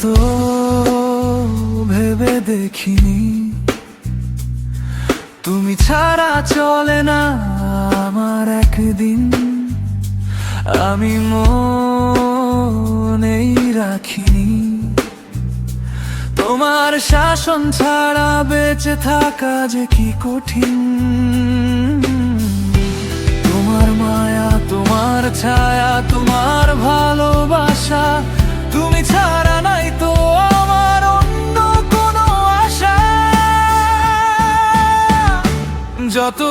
তো ভেবে দেখিনি তুমি ছাড়া চলে না আমার একদিন। আমি মনেই রাখিনি তোমার শাসন ছাড়া বেঁচে থাকা যে কি কঠিন। তোমার মায়া, তোমার ছায়া, তোমার ভালোবাসা, তুমি ছাড়া নাই তো আমার অন্য কোনো আশা। যত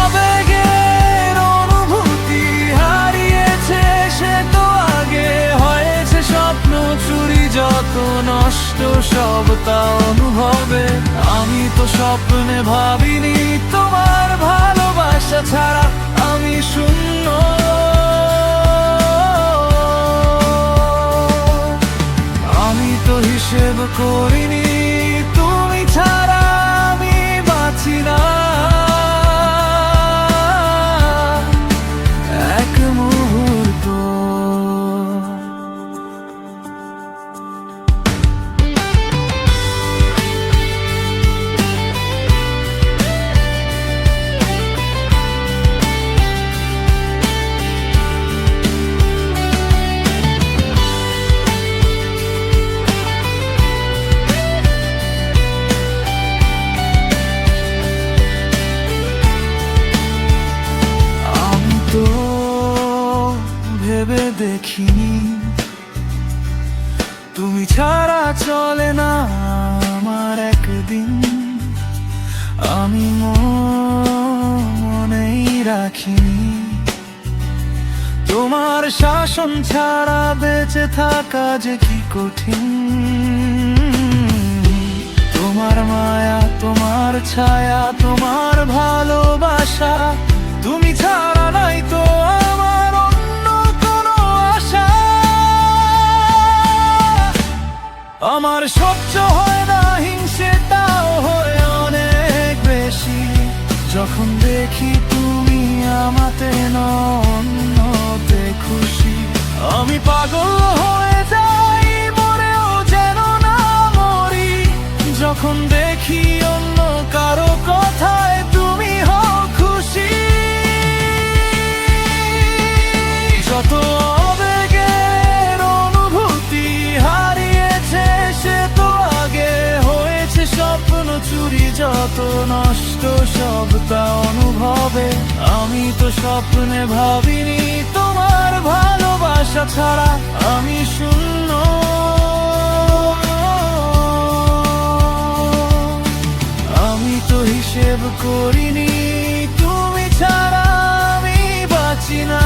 আবেগের অনুভূতি হারিয়েছে সে তো আগে হয়েছে স্বপ্ন চুরি, যত নষ্ট সব তা অনুভবে। আমি তো স্বপ্নে ভাবিনি তোমার ভালোবাসা ছাড়া আমি শূন্য। আমি তো হিসেব করিনি তুমি ছাড়া আমি বাঁচি না এক মুহূর্ত। ভেবে দেখিনি তুমি ছাড়া চলে না আমার একদিন। আমি মনেই রাখিনি তোমার শাসন ছাড়া বেঁচে থাকা যে কি কঠিন। তোমার মায়া, তোমার ছায়া, তোমার ভালোবাসা, তুমি ছাড়া নাই তো আমার অন্য কোনো আশা। আমার সহ্য হয় না হিংসেটাও হয় অনেক বেশি, যখন দেখি তুমি আমাতে অন্যতে খুশি। আমি পাগল হয়ে যাই মরেও যেন না মরি, যখন দেখি অন্য কারো কথায় তুমি হও খুশি। যত আবেগের অনুভূতি হারিয়েছে সে তো আগে হয়েছে স্বপ্ন চুরি, যত নষ্ট সব তা অনুভবে। আমি তো স্বপ্নে ভাবিনি তোমার ভালোবাসা ছাড়া আমি শূন্য। আমি তো হিসেব করিনি তুমি ছাড়া আমি বাঁচি না।